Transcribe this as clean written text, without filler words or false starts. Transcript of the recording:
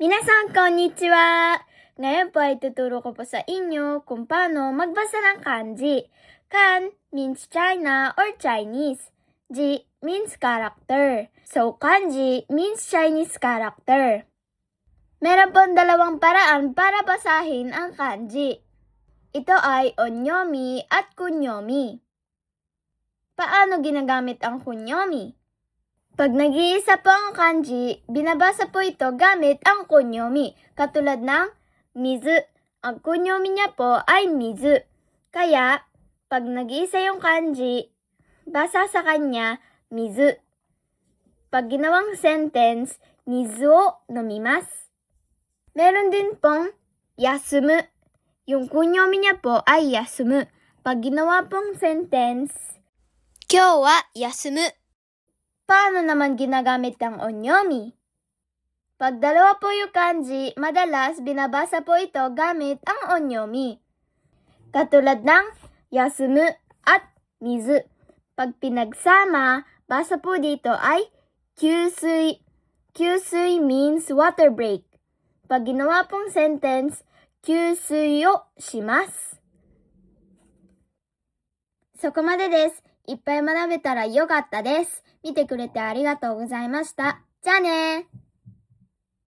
Minasan, konnichiwa! Ngayon po ay tuturo ko po sa inyo kung paano magbasa ng kanji. Kan means China or Chinese. Ji means character. So, kanji means Chinese character. Meron pong dalawang paraan para basahin ang kanji. Ito ay onyomi at kunyomi. Paano ginagamit ang kunyomi? Pag nag-iisa po ang kanji, binabasa po ito gamit ang kunyomi, katulad ng mizu. Ang kunyomi niya po ay mizu. Kaya, pag nag-iisa yung kanji, basa sa kanya, mizu. Pag ginawang sentence, mizu o nomimasu. Meron din pong yasumu. Yung kunyomi niya po ay yasumu. Pag ginawa pong sentence, kyou wa yasumu. Paano naman ginagamit ang onyomi? Pag dalawa po yung kanji, madalas binabasa po ito gamit ang onyomi. Katulad ng yasumu at mizu. Pag pinagsama, basa po dito ay kyusui. Kyusui means water break. Pag ginawa pong sentence, kyusui o shimasu. そこまでです。いっぱい学べたらよかったです。見てくれてありがとうございました。じゃあねー。